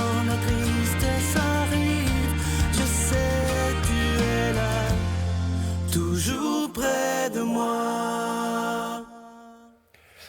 quand la tristesse arrive, je sais tu es là, toujours près de moi.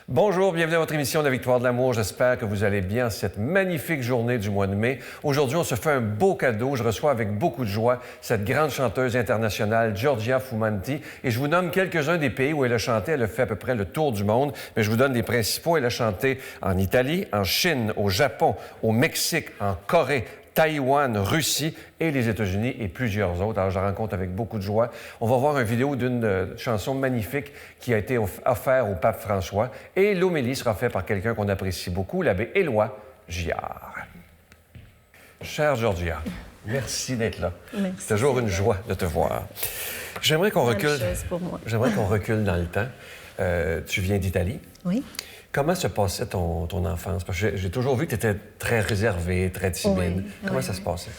Bonjour, bienvenue à votre émission de la Victoire de l'amour. J'espère que vous allez bien cette magnifique journée du mois de mai. Aujourd'hui, on se fait un beau cadeau. Je reçois avec beaucoup de joie cette grande chanteuse internationale, Giorgia Fumanti. Et je vous nomme quelques-uns des pays où elle a chanté. Elle a fait à peu près le tour du monde, mais je vous donne les principaux. Elle a chanté en Italie, en Chine, au Japon, au Mexique, en Corée, Taïwan, Russie et les États-Unis et plusieurs autres. Alors, je la rencontre avec beaucoup de joie. On va voir une vidéo d'une chanson magnifique qui a été offerte au pape François. Et l'homélie sera faite par quelqu'un qu'on apprécie beaucoup, l'abbé Éloi Giard. Chère Giorgia, merci d'être là. Merci. C'est toujours une joie de te voir. J'aimerais qu'on recule. J'aimerais qu'on recule dans le temps. Tu viens d'Italie. Oui. Comment se passait ton enfance? Parce que j'ai toujours vu que tu étais très réservée, très timide. Oui, Comment oui, ça se passait?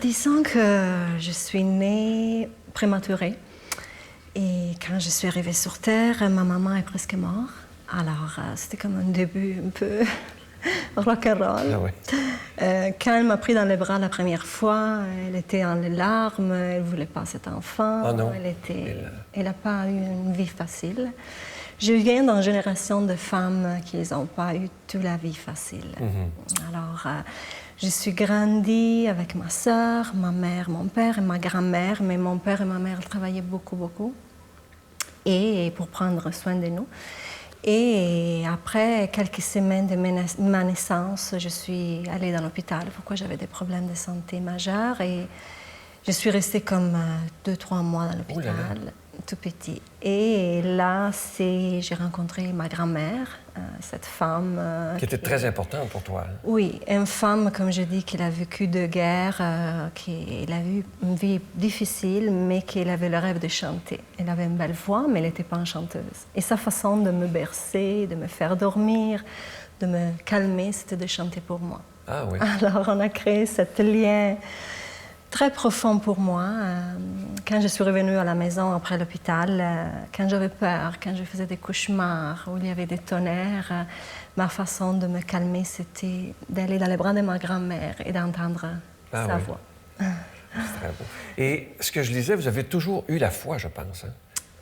Disons que je suis née prématurée. Et quand je suis arrivée sur Terre, ma maman est presque morte. Alors, c'était comme un début un peu rock'n'roll. Ah oui. Quand elle m'a pris dans les bras la première fois, elle était en larmes, elle ne voulait pas cet enfant. Oh non. Elle n'a pas eu une vie facile. Je viens d'une génération de femmes qui n'ont pas eu toute la vie facile. Mm-hmm. Alors, je suis grandie avec ma sœur, ma mère, mon père et ma grand-mère. Mais mon père et ma mère travaillaient beaucoup, beaucoup. Et pour prendre soin de nous. Et après quelques semaines de ma naissance, je suis allée dans l'hôpital. Pourquoi j'avais des problèmes de santé majeurs. Et je suis restée comme 2-3 mois dans l'hôpital. Tout petit. Et là, j'ai rencontré ma grand-mère, cette femme... qui était très importante pour toi. Oui, une femme, comme je dis, qui a vécu de guerre, qui a eu une vie difficile, mais qui avait le rêve de chanter. Elle avait une belle voix, mais elle n'était pas une chanteuse. Et sa façon de me bercer, de me faire dormir, de me calmer, c'était de chanter pour moi. Ah oui. Alors, on a créé cet lien très profond pour moi. Quand je suis revenue à la maison après l'hôpital, quand j'avais peur, quand je faisais des cauchemars, où il y avait des tonnerres, ma façon de me calmer, c'était d'aller dans les bras de ma grand-mère et d'entendre sa voix. C'est très beau. Et ce que je disais, vous avez toujours eu la foi, je pense. Hein?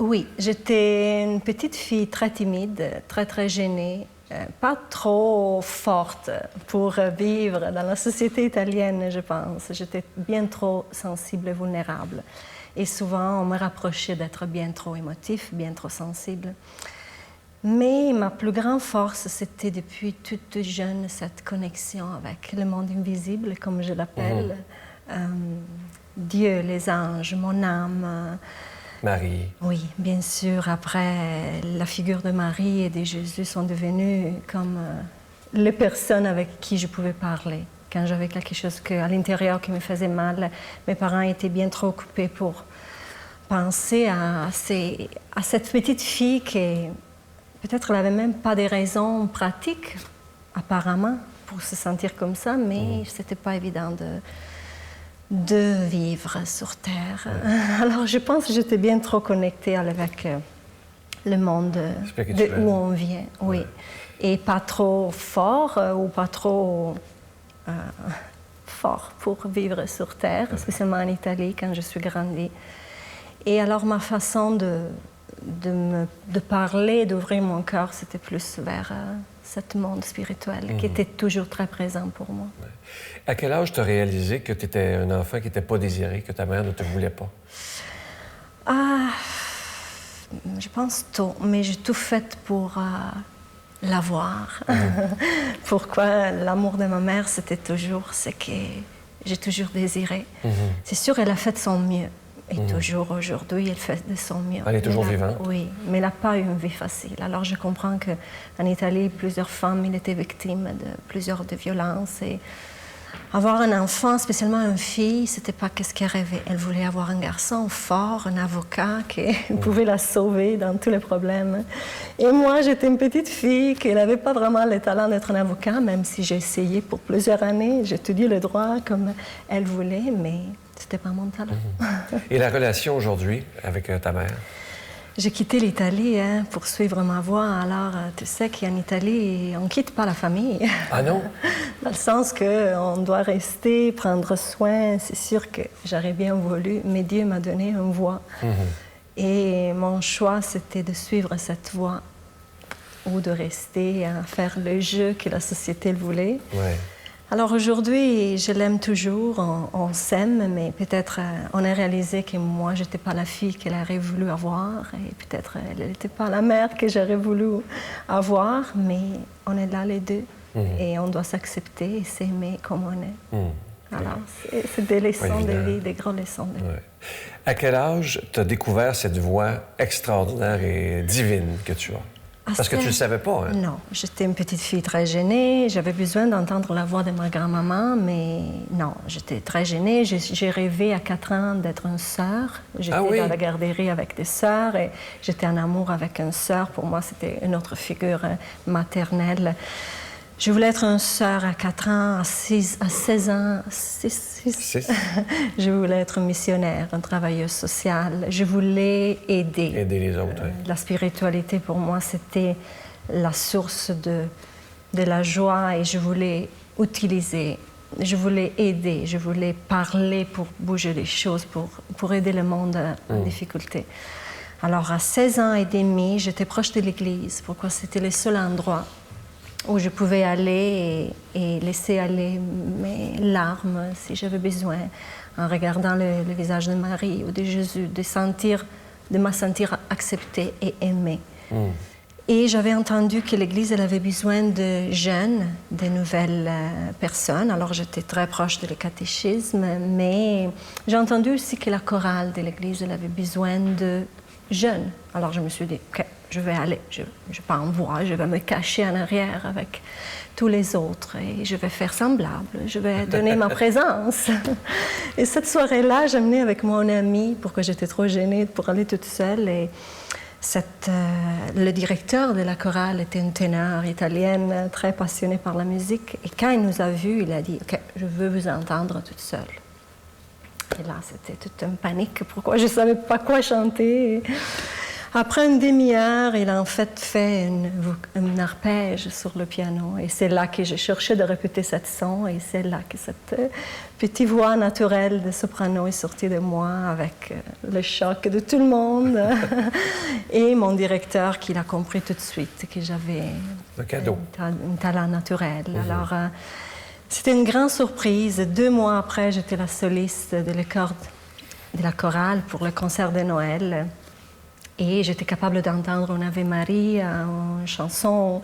Oui, j'étais une petite fille très timide, très, très gênée. Pas trop forte pour vivre dans la société italienne, je pense. J'étais bien trop sensible et vulnérable. Et souvent, on me rapprochait d'être bien trop émotif, bien trop sensible. Mais ma plus grande force, c'était depuis toute jeune cette connexion avec le monde invisible, comme je l'appelle. Dieu, les anges, mon âme. Marie. Oui, bien sûr. Après, la figure de Marie et de Jésus sont devenues comme les personnes avec qui je pouvais parler. Quand j'avais quelque chose à l'intérieur qui me faisait mal, mes parents étaient bien trop occupés pour penser à cette petite fille qui, peut-être, elle n'avait même pas des raisons pratiques, apparemment, pour se sentir comme ça, mais c'était pas évident de vivre sur Terre. Alors, je pense que j'étais bien trop connectée avec le monde d'où on vient. Oui. Et pas trop fort ou pas trop fort pour vivre sur Terre, spécialement en Italie, quand je suis grandie. Et alors, ma façon de parler, d'ouvrir mon cœur, c'était plus vers ce monde spirituel qui était toujours très présent pour moi. Ouais. À quel âge tu as réalisé que tu étais un enfant qui n'était pas désiré, que ta mère ne te voulait pas? Je pense tôt, mais j'ai tout fait pour l'avoir. Pourquoi l'amour de ma mère, c'était toujours ce que j'ai toujours désiré. C'est sûr, elle a fait de son mieux. Et toujours aujourd'hui, elle fait de son mieux. Elle est toujours vivante? Oui, mais elle n'a pas eu une vie facile. Alors je comprends qu'en Italie, plusieurs femmes étaient victimes de plusieurs violences. Et avoir un enfant, spécialement une fille, c'était pas qu'est-ce qu'elle rêvait. Elle voulait avoir un garçon fort, un avocat qui pouvait la sauver dans tous les problèmes. Et moi, j'étais une petite fille qui n'avait pas vraiment le talent d'être un avocat, même si j'ai essayé pour plusieurs années. J'ai étudié le droit comme elle voulait, mais c'était pas mon talent. Et la relation aujourd'hui avec ta mère? J'ai quitté l'Italie pour suivre ma voie. Alors, tu sais qu'en Italie, on ne quitte pas la famille. Ah non? Dans le sens qu'on doit rester, prendre soin. C'est sûr que j'aurais bien voulu, mais Dieu m'a donné une voie. Et mon choix, c'était de suivre cette voie ou de rester à faire le jeu que la société le voulait. Ouais. Alors aujourd'hui, je l'aime toujours, on s'aime, mais peut-être on a réalisé que moi, je n'étais pas la fille qu'elle aurait voulu avoir et peut-être elle n'était pas la mère que j'aurais voulu avoir, mais on est là les deux et on doit s'accepter et s'aimer comme on est. Alors, c'est des leçons de vie, des grandes leçons de vie. Ouais. À quel âge tu as découvert cette voix extraordinaire et divine que tu as? Parce que tu ne le savais pas, hein? Non, j'étais une petite fille très gênée. J'avais besoin d'entendre la voix de ma grand-maman, mais non, j'étais très gênée. J'ai rêvé à 4 ans d'être une sœur. J'étais dans la garderie avec des sœurs et j'étais en amour avec une sœur. Pour moi, c'était une autre figure maternelle. Je voulais être une sœur à 4 ans, à 16 ans, 6. Je voulais être missionnaire, une travailleuse sociale. Je voulais aider. Aider les autres, oui. La spiritualité, pour moi, c'était la source de la joie et je voulais utiliser, je voulais aider, je voulais parler pour bouger les choses, pour aider le monde en difficulté. Alors, à 16 ans et demi, j'étais proche de l'église. Pourquoi? C'était le seul endroit où je pouvais aller et laisser aller mes larmes si j'avais besoin, en regardant le visage de Marie ou de Jésus, de me sentir acceptée et aimée. Et j'avais entendu que l'Église elle avait besoin de jeunes, de nouvelles personnes. Alors j'étais très proche de le catéchisme, mais j'ai entendu aussi que la chorale de l'Église elle avait besoin de jeunes. Alors je me suis dit, OK, je vais aller, je vais pas en voir, je vais me cacher en arrière avec tous les autres et je vais faire semblable, je vais donner ma présence. Et cette soirée-là, j'amenais avec mon amie, pourquoi j'étais trop gênée pour aller toute seule. Et le directeur de la chorale était une ténor italienne très passionnée par la musique. Et quand il nous a vus, il a dit, OK, je veux vous entendre toute seule. Et là, c'était toute une panique. Pourquoi je ne savais pas quoi chanter. Après une demi-heure, il a en fait un arpège sur le piano. Et c'est là que j'ai cherché de répéter cette son. Et c'est là que cette petite voix naturelle de soprano est sortie de moi avec le choc de tout le monde. Et mon directeur qui l'a compris tout de suite que j'avais un talent naturel. Alors, c'était une grande surprise. 2 mois après, j'étais la soliste de la chorale pour le concert de Noël. Et j'étais capable d'entendre une Ave Maria, une chanson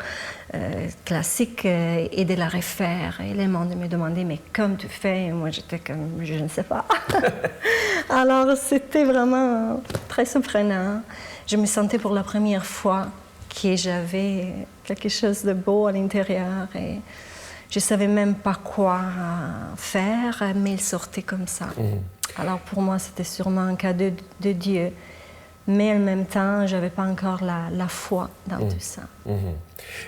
classique et de la refaire. Et les gens me demandaient, mais comme tu fais? Et moi, j'étais comme, je ne sais pas. Alors, c'était vraiment très surprenant. Je me sentais pour la première fois que j'avais quelque chose de beau à l'intérieur. Et je ne savais même pas quoi faire, mais il sortait comme ça. Alors, pour moi, c'était sûrement un cadeau de Dieu. Mais en même temps, je n'avais pas encore la foi dans tout ça.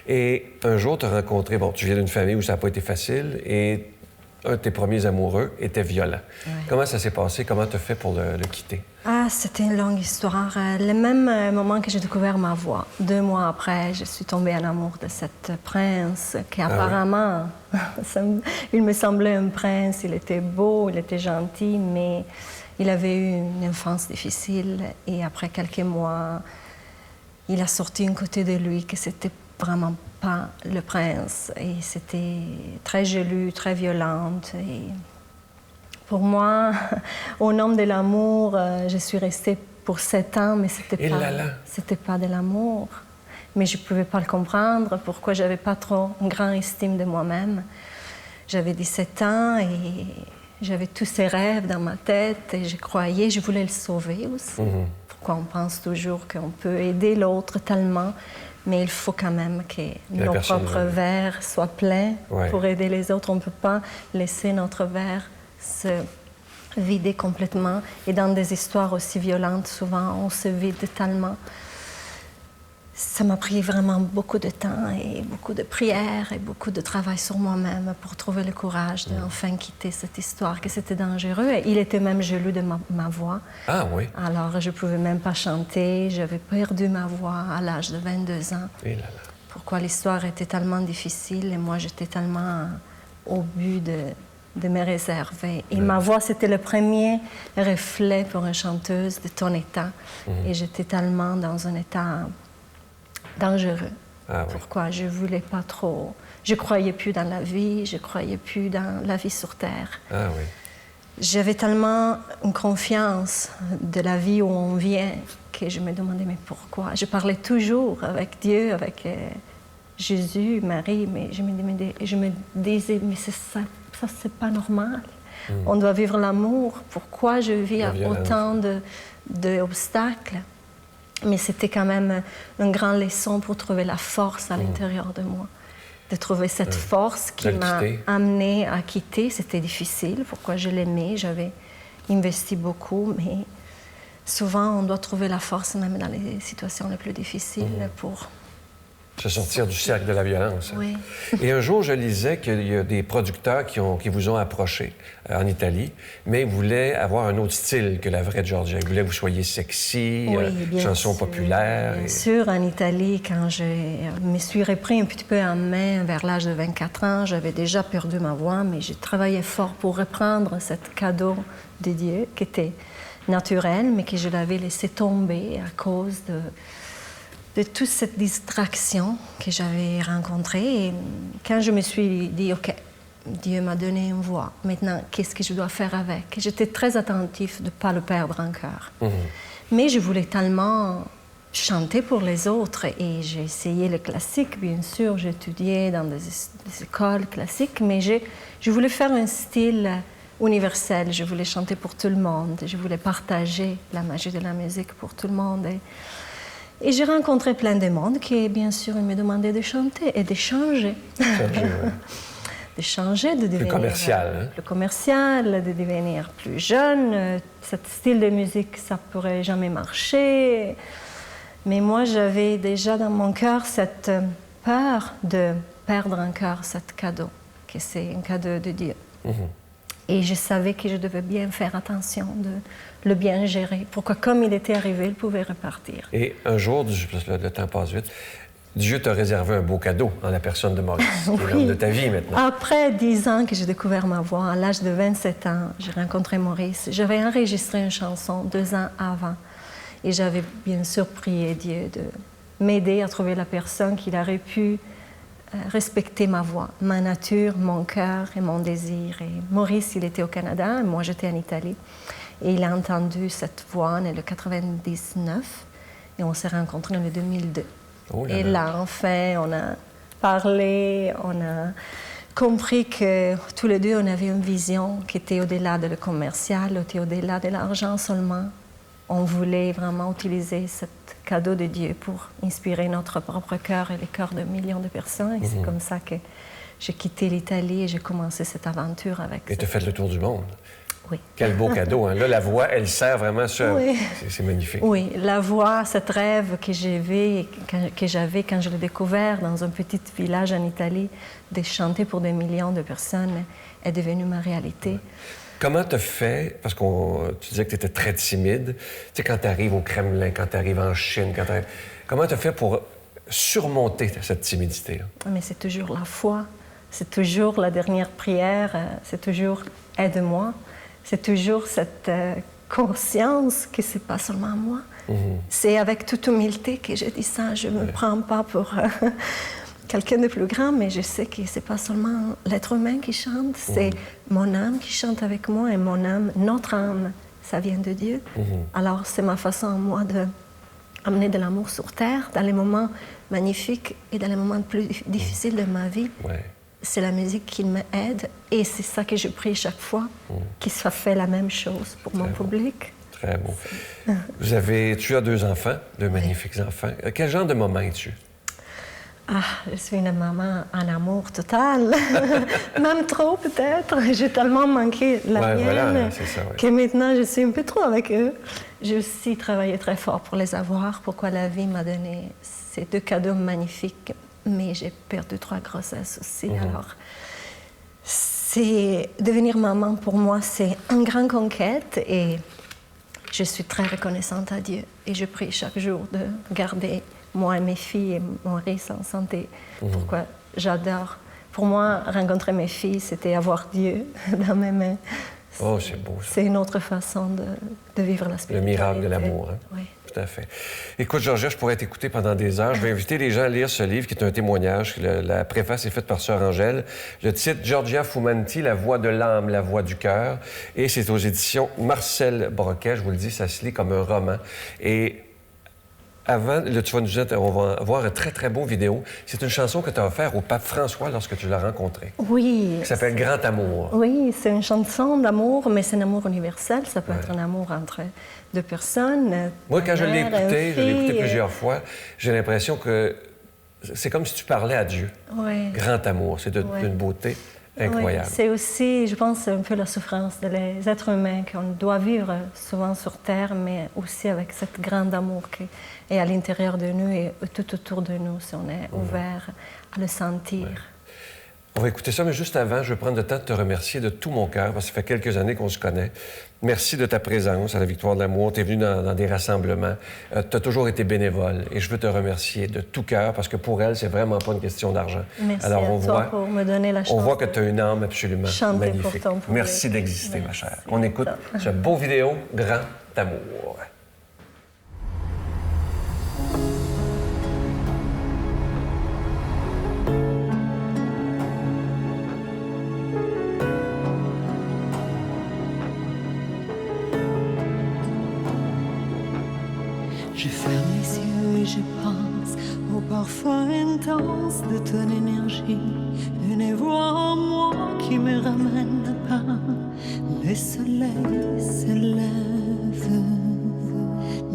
Et un jour, tu as rencontré, tu viens d'une famille où ça n'a pas été facile et un de tes premiers amoureux était violent. Ouais. Comment ça s'est passé? Comment tu as fait pour le quitter? Ah, c'était une longue histoire. Le même moment que j'ai découvert ma voix, 2 mois après, je suis tombée en amour de cet prince qui apparemment, il me semblait un prince, il était beau, il était gentil, mais il avait eu une enfance difficile et après quelques mois, il a sorti un côté de lui que c'était vraiment pas le prince et c'était très jaloux, très violente. Et pour moi, au nom de l'amour, je suis restée pour 7 ans, mais c'était pas de l'amour. Mais je pouvais pas le comprendre, pourquoi j'avais pas trop une grande estime de moi-même. J'avais 17 ans et j'avais tous ces rêves dans ma tête et je voulais le sauver aussi. Pourquoi on pense toujours qu'on peut aider l'autre tellement, mais il faut quand même que nos propres verres soient pleins pour aider les autres. On ne peut pas laisser notre verre se vider complètement. Et dans des histoires aussi violentes, souvent, on se vide tellement. ça m'a pris vraiment beaucoup de temps et beaucoup de prières et beaucoup de travail sur moi-même pour trouver le courage d'enfin quitter cette histoire, que c'était dangereux. Et il était même jaloux de ma voix. Ah oui? Alors, je ne pouvais même pas chanter. J'avais perdu ma voix à l'âge de 22 ans. Et là là. Pourquoi l'histoire était tellement difficile et moi, j'étais tellement au but de me réserver. Et ma voix, c'était le premier reflet pour une chanteuse de ton état. Et j'étais tellement dans un état dangereux. Ah oui. Pourquoi? Je voulais pas trop... Je croyais plus dans la vie, je croyais plus dans la vie sur Terre. Ah oui. J'avais tellement une confiance de la vie où on vient que je me demandais, mais pourquoi? Je parlais toujours avec Dieu, avec Jésus, Marie, mais je me disais, mais ça c'est pas normal. On doit vivre l'amour. Pourquoi je vis autant d'obstacles? Mais c'était quand même une grande leçon pour trouver la force à l'intérieur de moi. De trouver cette force qui m'a amenée à quitter. C'était difficile. Pourquoi je l'aimais? J'avais investi beaucoup, mais souvent, on doit trouver la force même dans les situations les plus difficiles pour... Se sortir du cercle de la violence. Oui. Et un jour, je lisais qu'il y a des producteurs qui vous ont approché en Italie, mais ils voulaient avoir un autre style que la vraie Georgia. Ils voulaient que vous soyez sexy, chansons populaires. Bien sûr, en Italie, quand je me suis repris un petit peu en main vers l'âge de 24 ans, j'avais déjà perdu ma voix, mais j'ai travaillé fort pour reprendre ce cadeau de Dieu qui était naturel, mais que je l'avais laissé tomber à cause de toute cette distraction que j'avais rencontrée. Et quand je me suis dit, OK, Dieu m'a donné une voix, maintenant, qu'est-ce que je dois faire avec? J'étais très attentif de ne pas le perdre encore. Mais je voulais tellement chanter pour les autres et j'ai essayé le classique, bien sûr. J'ai étudié dans des écoles classiques, mais je voulais faire un style universel. Je voulais chanter pour tout le monde. Je voulais partager la magie de la musique pour tout le monde. Et j'ai rencontré plein de monde qui, bien sûr, me demandaient de chanter et de changer. De changer, de devenir... Plus commercial, hein? Plus commercial, de devenir plus jeune. Ce style de musique, ça ne pourrait jamais marcher. Mais moi, j'avais déjà dans mon cœur cette peur de perdre encore ce cadeau, que c'est un cadeau de Dieu. Et je savais que je devais bien faire attention, de le bien gérer. Pourquoi, comme il était arrivé, il pouvait repartir. Et un jour, le temps passe vite, Dieu t'a réservé un beau cadeau en la personne de Maurice, qui est l'homme de ta vie maintenant. Après 10 ans que j'ai découvert ma voix, à l'âge de 27 ans, j'ai rencontré Maurice. J'avais enregistré une chanson 2 ans avant. Et j'avais bien sûr prié Dieu de m'aider à trouver la personne qui aurait pu respecter ma voix, ma nature, mon cœur et mon désir. Et Maurice, il était au Canada, et moi j'étais en Italie. Et il a entendu cette voix en le 99 et on s'est rencontrés en le 2002. Oh là là. Et là, enfin, on a parlé, on a compris que tous les deux, on avait une vision qui était au-delà de le commercial, était au-delà de l'argent seulement. On voulait vraiment utiliser ce cadeau de Dieu pour inspirer notre propre cœur et les cœurs de millions de personnes. Et c'est comme ça que j'ai quitté l'Italie et j'ai commencé cette aventure avec... Et tu as fait le tour du monde. Oui. Quel beau cadeau, hein? Là, la voix, elle sert vraiment ça. Oui. C'est magnifique. Oui, la voix, cet rêve que j'avais quand je l'ai découvert dans un petit village en Italie, de chanter pour des millions de personnes, est devenue ma réalité. Ouais. Comment tu as fait, parce que tu disais que tu étais très timide, tu sais, quand tu arrives au Kremlin, quand tu arrives en Chine, comment tu as fait pour surmonter cette timidité-là? Mais c'est toujours la foi, c'est toujours la dernière prière, c'est toujours « aide-moi ». C'est toujours cette conscience que ce n'est pas seulement moi. C'est avec toute humilité que je dis ça. Je ne me prends pas pour quelqu'un de plus grand, mais je sais que ce n'est pas seulement l'être humain qui chante, c'est mon âme qui chante avec moi et mon âme, notre âme, ça vient de Dieu. Alors c'est ma façon, moi, d'amener de l'amour sur Terre dans les moments magnifiques et dans les moments plus difficiles de ma vie. C'est la musique qui m'aide et c'est ça que je prie chaque fois, qu'il soit fait la même chose pour mon public. Très beau. Tu as 2 enfants, 2 magnifiques enfants. Quel genre de maman es-tu? Ah, je suis une maman en amour total. Même trop, peut-être. J'ai tellement manqué la mienne voilà, c'est ça, que maintenant, je suis un peu trop avec eux. J'ai aussi travaillé très fort pour les avoir. Pourquoi la vie m'a donné c'est 2 cadeaux magnifiques, mais j'ai perdu 3 grossesses aussi. Alors, devenir maman, pour moi, c'est une grande conquête et je suis très reconnaissante à Dieu. Et je prie chaque jour de garder moi et mes filles et mon mari en santé. Pourquoi j'adore. Pour moi, rencontrer mes filles, c'était avoir Dieu dans mes mains. Oh, c'est beau, ça. C'est une autre façon de vivre la spiritualité. Le miracle de l'amour, hein? Oui. Tout à fait. Écoute, Georgia, je pourrais t'écouter pendant des heures. Je vais inviter les gens à lire ce livre qui est un témoignage. La préface est faite par Sœur Angèle. Le titre, Giorgia Fumanti, La voix de l'âme, la voix du cœur. Et c'est aux éditions Marcel Broquet. Je vous le dis, ça se lit comme un roman. Et avant, là, tu vas nous dire, on va voir un très, très beau vidéo. C'est une chanson que tu as offerte au pape François lorsque tu l'as rencontré. Oui. Qui s'appelle Grand Amour. Oui, c'est une chanson d'amour, mais c'est un amour universel. Ça peut être un amour entre 2 personnes. Moi, quand je l'ai écouté, fille, plusieurs fois, j'ai l'impression que c'est comme si tu parlais à Dieu. Oui. Grand amour, c'est d'une beauté incroyable. Oui, c'est aussi, je pense, un peu la souffrance des êtres humains qu'on doit vivre souvent sur Terre, mais aussi avec ce grand amour qui est à l'intérieur de nous et tout autour de nous, si on est ouvert à le sentir. Ouais. On va écouter ça, mais juste avant, je veux prendre le temps de te remercier de tout mon cœur, parce que ça fait quelques années qu'on se connaît. Merci de ta présence à la Victoire de l'amour. Tu es venu dans des rassemblements. Tu as toujours été bénévole. Et je veux te remercier de tout cœur, parce que pour elle, c'est vraiment pas une question d'argent. Merci Alors, à toi pour me donner la chance. On voit que tu as une âme absolument magnifique. Pour ton public. Merci d'exister, ma chère. On écoute ce beau vidéo, Grand Amour. Je ferme les yeux et je pense au parfum intense de ton énergie. Une voix en moi qui me ramène à pas. Le soleil se lève.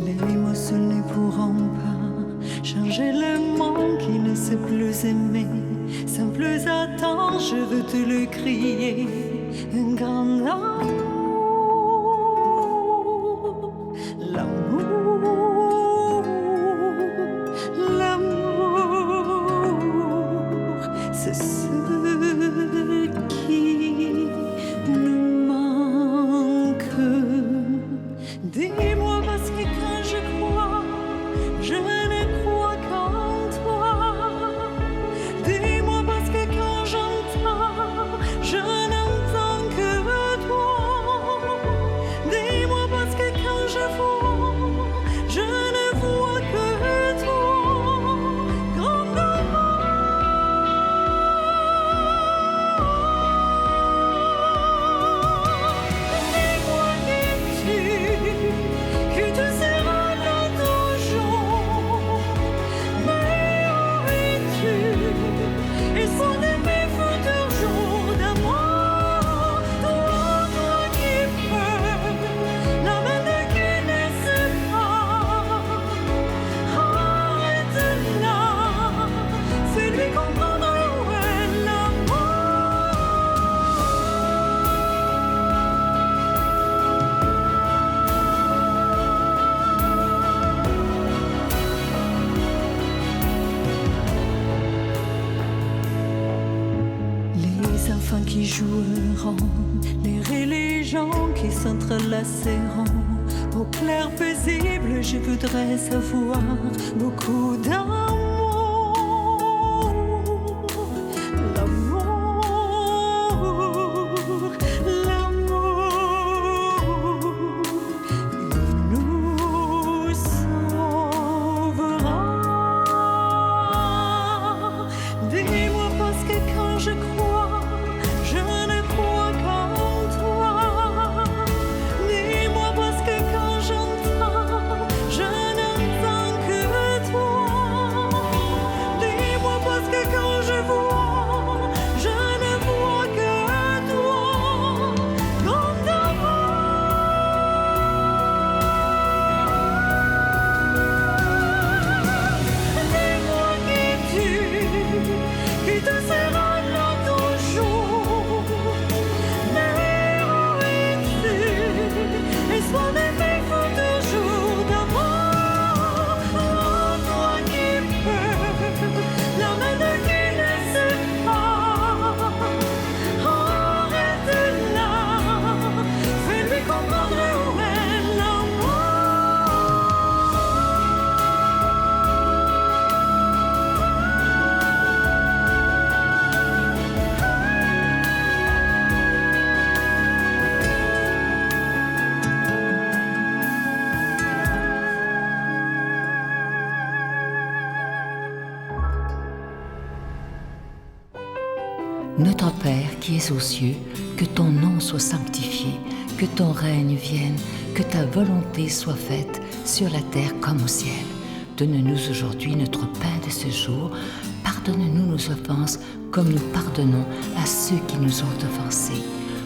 Les mots seuls ne pourront pas changer le monde qui ne sait plus aimer. Sans plus attendre, je veux te le crier. Un grand amour. Qui joueront, les religions qui s'entrelaceront. Au clair paisible, je voudrais savoir beaucoup d'amour. L'amour, l'amour nous sauvera. Dis-moi parce que quand je crois, je ne crois qu'en toi. Dis-moi parce que quand j'entends, je n'entends que toi. Notre Père qui es aux cieux, que ton nom soit sanctifié, que ton règne vienne, que ta volonté soit faite sur la terre comme au ciel. Donne-nous aujourd'hui notre pain de ce jour. Pardonne-nous nos offenses comme nous pardonnons à ceux qui nous ont offensés.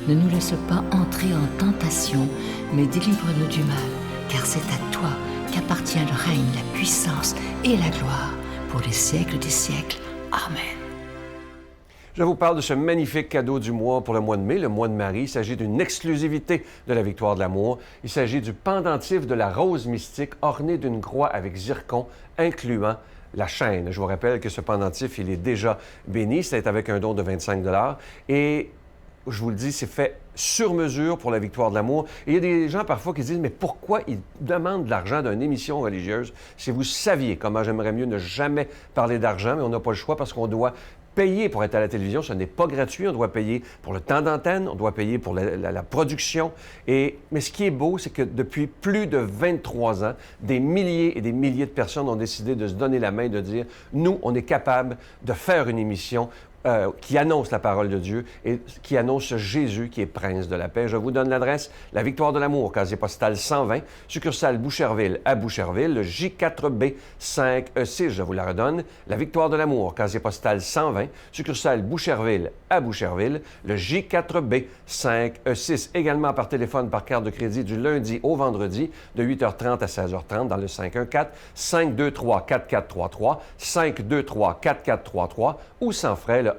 Ne nous laisse pas entrer en tentation, mais délivre-nous du mal, car c'est à toi qu'appartient le règne, la puissance et la gloire pour les siècles des siècles. Amen. Je vous parle de ce magnifique cadeau du mois pour le mois de mai, le mois de Marie. Il s'agit d'une exclusivité de la Victoire de l'amour. Il s'agit du pendentif de la rose mystique orné d'une croix avec zircon, incluant la chaîne. Je vous rappelle que ce pendentif, il est déjà béni. C'est avec un don de 25 $. Et je vous le dis, c'est fait sur mesure pour la Victoire de l'amour. Et il y a des gens parfois qui disent, mais pourquoi ils demandent de l'argent d'une émission religieuse? Si vous saviez comment j'aimerais mieux ne jamais parler d'argent, mais on n'a pas le choix parce qu'on doit payer pour être à la télévision, ce n'est pas gratuit. On doit payer pour le temps d'antenne, on doit payer pour la production. Mais ce qui est beau, c'est que depuis plus de 23 ans, des milliers et des milliers de personnes ont décidé de se donner la main et de dire, nous, on est capable de faire une émission qui annonce la parole de Dieu et qui annonce Jésus qui est prince de la paix. Je vous donne l'adresse, la Victoire de l'amour, casier postal 120, succursale Boucherville à Boucherville, le J4B 5E6, je vous la redonne, la Victoire de l'amour, casier postal 120, succursale Boucherville à Boucherville, le J4B 5E6, également par téléphone, par carte de crédit du lundi au vendredi de 8h30 à 16h30 dans le 514-523-4433, 523-4433 ou sans frais, le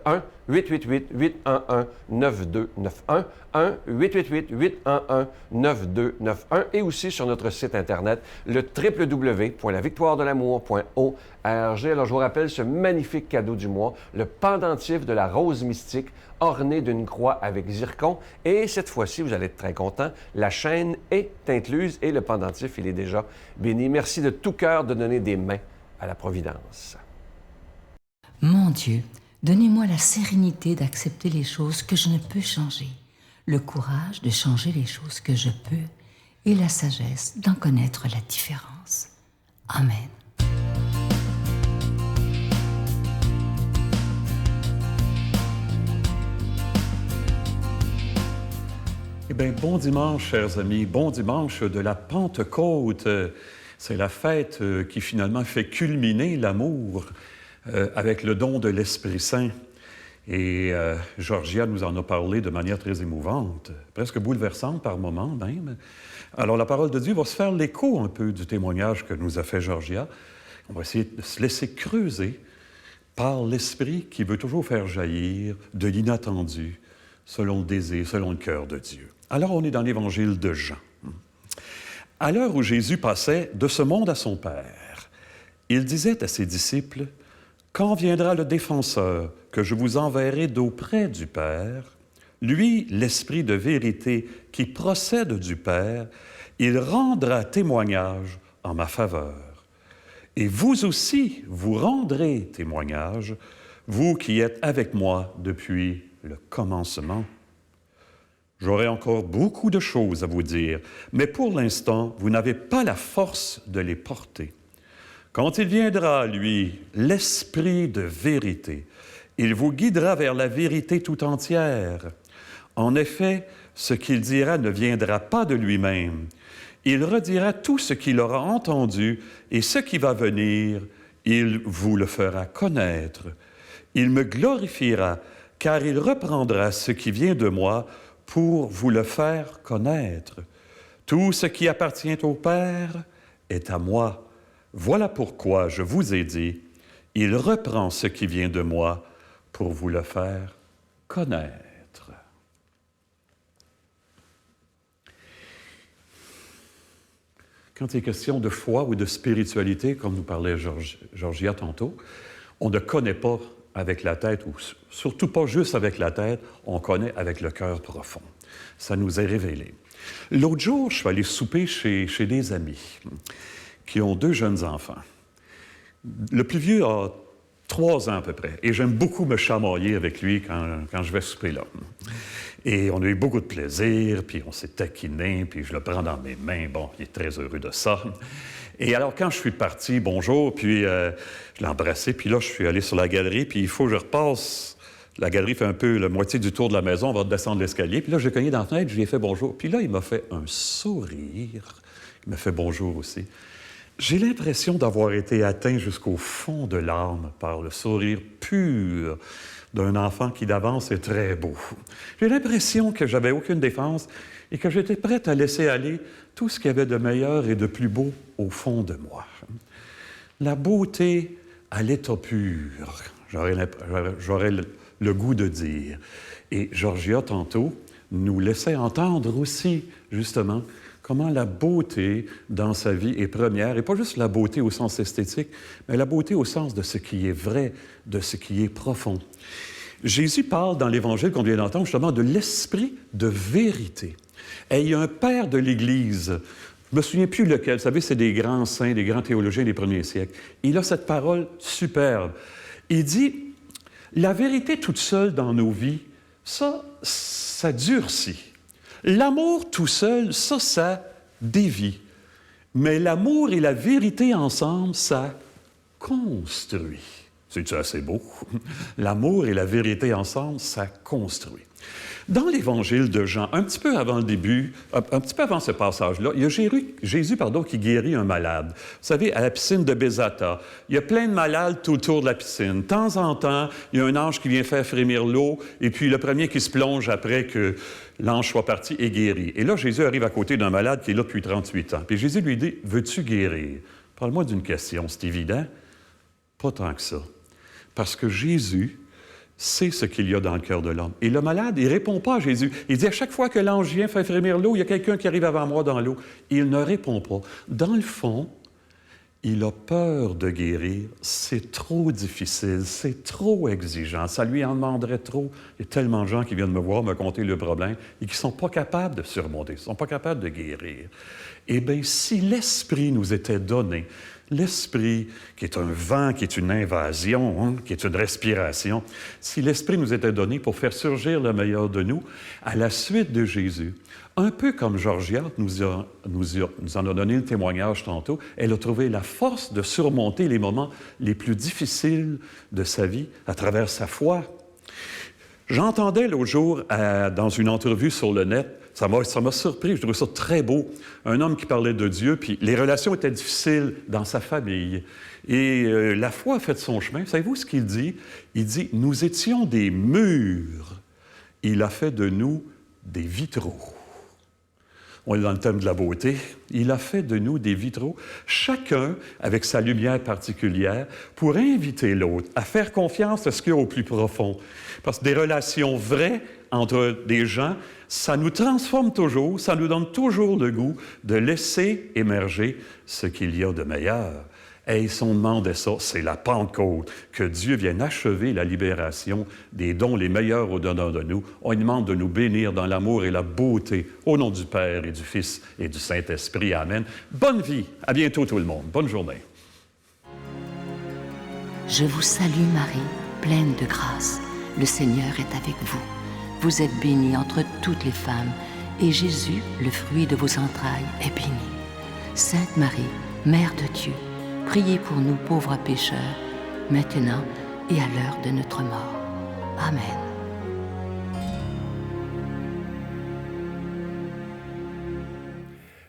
1-888-811-9291, 1-888-811-9291 et aussi sur notre site Internet, le www.lavictoiredelamour.org. Alors, je vous rappelle ce magnifique cadeau du mois, le pendentif de la rose mystique orné d'une croix avec zircon. Et cette fois-ci, vous allez être très content, la chaîne est incluse et le pendentif, il est déjà béni. Merci de tout cœur de donner des mains à la Providence. Mon Dieu, donnez-moi la sérénité d'accepter les choses que je ne peux changer, le courage de changer les choses que je peux et la sagesse d'en connaître la différence. Amen. Eh bien, bon dimanche, chers amis, bon dimanche de la Pentecôte. C'est la fête qui finalement fait culminer l'amour avec le don de l'Esprit Saint. Et Georgia nous en a parlé de manière très émouvante, presque bouleversante par moments même. Alors la parole de Dieu va se faire l'écho un peu du témoignage que nous a fait Georgia. On va essayer de se laisser creuser par l'Esprit qui veut toujours faire jaillir de l'inattendu, selon le désir, selon le cœur de Dieu. Alors on est dans l'Évangile de Jean. À l'heure où Jésus passait de ce monde à son Père, il disait à ses disciples, « Quand viendra le défenseur que je vous enverrai d'auprès du Père, lui, l'Esprit de vérité qui procède du Père, il rendra témoignage en ma faveur. Et vous aussi, vous rendrez témoignage, vous qui êtes avec moi depuis le commencement. J'aurai encore beaucoup de choses à vous dire, mais pour l'instant, vous n'avez pas la force de les porter. Quand il viendra, lui, l'Esprit de vérité, il vous guidera vers la vérité tout entière. En effet, ce qu'il dira ne viendra pas de lui-même. Il redira tout ce qu'il aura entendu, et ce qui va venir, il vous le fera connaître. Il me glorifiera, car il reprendra ce qui vient de moi pour vous le faire connaître. Tout ce qui appartient au Père est à moi. Voilà pourquoi je vous ai dit, il reprend ce qui vient de moi pour vous le faire connaître. Quand il est question de foi ou de spiritualité, comme nous parlait Georgia tantôt, on ne connaît pas avec la tête, ou surtout pas juste avec la tête, on connaît avec le cœur profond. Ça nous est révélé. L'autre jour, je suis allé souper chez des amis qui ont 2 jeunes enfants. Le plus vieux a 3 ans à peu près, et j'aime beaucoup me chamailler avec lui quand je vais souper là. Et on a eu beaucoup de plaisir, puis on s'est taquiné, puis je le prends dans mes mains. Bon, il est très heureux de ça. Et alors, quand je suis parti, bonjour, puis je l'ai embrassé, puis là, je suis allé sur la galerie, puis il faut que je repasse La galerie fait un peu la moitié du tour de la maison, on va descendre l'escalier. Puis là, j'ai cogné dans la fenêtre, je lui ai fait bonjour. Puis là, il m'a fait un sourire. Il m'a fait bonjour aussi. J'ai l'impression d'avoir été atteint jusqu'au fond de l'âme par le sourire pur d'un enfant qui d'avance est très beau. J'ai l'impression que j'avais aucune défense et que j'étais prête à laisser aller tout ce qu'il y avait de meilleur et de plus beau au fond de moi. La beauté à l'état pur, j'aurais le goût de dire. Et Georgia, tantôt, nous laissait entendre aussi, justement, comment la beauté dans sa vie est première, et pas juste la beauté au sens esthétique, mais la beauté au sens de ce qui est vrai, de ce qui est profond. Jésus parle dans l'Évangile qu'on vient d'entendre justement de l'esprit de vérité. Et il y a un père de l'Église, je ne me souviens plus lequel, vous savez, c'est des grands saints, des grands théologiens des premiers siècles. Il a cette parole superbe. Il dit, la vérité toute seule dans nos vies, ça durcit. L'amour tout seul, ça dévie. Mais l'amour et la vérité ensemble, ça construit. C'est-tu assez beau? L'amour et la vérité ensemble, ça construit. Dans l'Évangile de Jean, un petit peu avant le début, un petit peu avant ce passage-là, il y a Jésus qui guérit un malade. Vous savez, à la piscine de Bézata, il y a plein de malades tout autour de la piscine. De temps en temps, il y a un ange qui vient faire frémir l'eau, et puis le premier qui se plonge après que l'ange soit parti est guéri. Et là, Jésus arrive à côté d'un malade qui est là depuis 38 ans. Puis Jésus lui dit, « Veux-tu guérir? » Parle-moi d'une question, c'est évident? Pas tant que ça. Parce que Jésus sait ce qu'il y a dans le cœur de l'homme. Et le malade, il ne répond pas à Jésus. Il dit, à chaque fois que l'ange vient faire frémir l'eau, il y a quelqu'un qui arrive avant moi dans l'eau. Il ne répond pas. Dans le fond, il a peur de guérir. C'est trop difficile, c'est trop exigeant. Ça lui en demanderait trop. Il y a tellement de gens qui viennent me voir, me conter le problème et qui ne sont pas capables de surmonter, qui ne sont pas capables de guérir. Eh bien, si l'Esprit nous était donné, l'Esprit, qui est un vent, qui est une invasion, qui est une respiration, si l'Esprit nous était donné pour faire surgir le meilleur de nous, à la suite de Jésus, un peu comme Georgia nous en a donné le témoignage tantôt, elle a trouvé la force de surmonter les moments les plus difficiles de sa vie à travers sa foi. J'entendais l'autre jour, dans une entrevue sur le net, ça m'a surpris, je trouvais ça très beau, un homme qui parlait de Dieu, puis les relations étaient difficiles dans sa famille. Et la foi a fait son chemin. Savez-vous ce qu'il dit? Il dit, « Nous étions des murs. Il a fait de nous des vitraux. » On est dans le thème de la beauté. Il a fait de nous des vitraux, chacun avec sa lumière particulière, pour inviter l'autre à faire confiance à ce qu'il y a au plus profond. Parce que des relations vraies entre des gens, ça nous transforme toujours, ça nous donne toujours le goût de laisser émerger ce qu'il y a de meilleur. Et si on demandait ça, c'est la Pentecôte, que Dieu vienne achever la libération des dons les meilleurs au-dedans de nous. On lui demande de nous bénir dans l'amour et la beauté, au nom du Père et du Fils et du Saint-Esprit. Amen. Bonne vie. À bientôt tout le monde. Bonne journée. Je vous salue Marie, pleine de grâce. Le Seigneur est avec vous. Vous êtes bénie entre toutes les femmes, et Jésus, le fruit de vos entrailles, est béni. Sainte Marie, Mère de Dieu, priez pour nous pauvres pécheurs, maintenant et à l'heure de notre mort. Amen.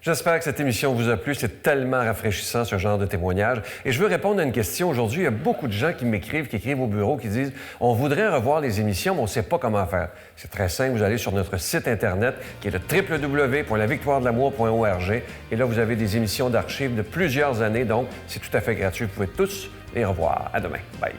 J'espère que cette émission vous a plu. C'est tellement rafraîchissant, ce genre de témoignage. Et je veux répondre à une question aujourd'hui. Il y a beaucoup de gens qui m'écrivent, qui écrivent au bureau, qui disent « On voudrait revoir les émissions, mais on ne sait pas comment faire. » C'est très simple. Vous allez sur notre site Internet, qui est le www.lavictoiredelamour.org. Et là, vous avez des émissions d'archives de plusieurs années. Donc, c'est tout à fait gratuit. Vous pouvez tous les revoir. À demain. Bye.